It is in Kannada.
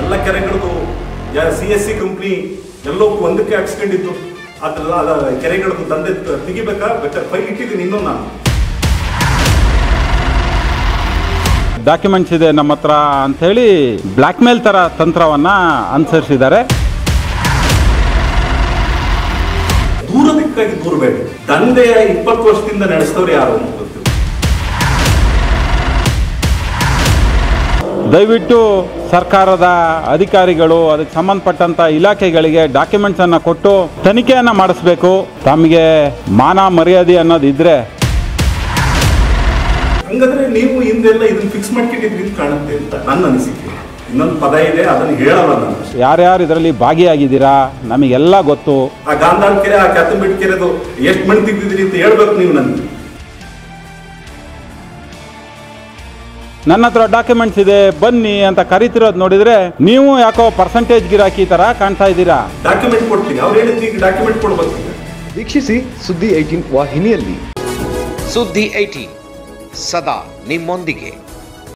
ಎಲ್ಲ ಕೆರೆಗಳದು CSC ಕಂಪ್ನಿ ಎಲ್ಲೋ ಒಂದಕ್ಕೆ ಹಾಕ್ಸ್ಕೊಂಡಿದ್ದು ಅದ್ರ ಕೆರೆಗಳದ್ದು ದಂಧೆ ತೆಗಿಬೇಕಾ ಬೇಕಾದ್ರೆ ಫೈಲ್ ಇಟ್ಟಿದ್ದೀನಿ ಇನ್ನೂ ನಾನು. ಡಾಕ್ಯುಮೆಂಟ್ಸ್ ಇದೆ ನಮ್ಮ ಹತ್ರ ಅಂಥೇಳಿ ಬ್ಲ್ಯಾಕ್ ಮೇಲ್ ಥರ ತಂತ್ರವನ್ನು ಅನುಸರಿಸಿದ್ದಾರೆ. ದೂರದಕ್ಕಾಗಿ ದೂರಬೇಡಿ. ದಂಧೆಯ 20 ವರ್ಷದಿಂದ ನಡೆಸಿದವರು ಯಾರು ಅಂತ ಗೊತ್ತಿಲ್ಲ. ದಯವಿಟ್ಟು ಸರ್ಕಾರದ ಅಧಿಕಾರಿಗಳು ಅದಕ್ಕೆ ಸಂಬಂಧಪಟ್ಟಂಥ ಇಲಾಖೆಗಳಿಗೆ ಡಾಕ್ಯುಮೆಂಟ್ಸನ್ನು ಕೊಟ್ಟು ತನಿಖೆಯನ್ನು ಮಾಡಿಸ್ಬೇಕು. ತಮಗೆ ಮಾನ ಮರ್ಯಾದೆ ಅನ್ನೋದಿದ್ರೆ ಹಂಗಾದ್ರೆ ನೀವು ಹಿಂದೆಲ್ಲ ಇದನ್ನ ಫಿಕ್ಸ್ ಮಾಡ್ಕೊಂಡಿದ್ರಿ ಅಂತ ಕಾಣುತ್ತೆ ಅಂತ ನನ್ನ ಅನಿಸಿಕೆ. ಇನ್ನೊಂದು ಪದ ಇದೆ, ಅದನ್ನು ಹೇಳಲ್ಲ ನಾನು. ಯಾರ್ಯಾರು ಇದರಲ್ಲಿ ಭಾಗಿಯಾಗಿದ್ದೀರಾ ನಮಗೆಲ್ಲ ಗೊತ್ತು. ಆ ಗಾಂಧಾಳ ಕೆರೆ, ಆ ಕ್ಯಾತಂಬೇಟ್ ಕೆರೆದು ಎಷ್ಟು ಮಣ್ಣು ತೆಗೆದಿದ್ರಿ ಅಂತ ಹೇಳ್ಬೇಕು ನೀವು ನನಗೆ. ನನ್ನ ಹತ್ರ ಡಾಕ್ಯುಮೆಂಟ್ಸ್ ಇದೆ ಬನ್ನಿ ಅಂತ ಕರಿತಿರೋದು ನೋಡಿದ್ರೆ ನೀವು ಯಾಕೋ ಪರ್ಸೆಂಟೇಜ್ ಗಿರಾಕಿ ತರ ಕಾಣ್ತಾ ಇದ್ದೀರಾ. ಡಾಕ್ಯುಮೆಂಟ್ ಕೊಡ್ತೀನಿ, ಅವ್ರು ಹೇಳಿದ್ದು ಈಗ ಡಾಕ್ಯುಮೆಂಟ್ ಕೊಡ್ಬೇಕು. ವೀಕ್ಷಿಸಿ ಸುದ್ದಿ 18 ವಾಹಿನಿಯಲ್ಲಿ. ಸುದ್ದಿ 18 ಸದಾ ನಿಮ್ಮೊಂದಿಗೆ.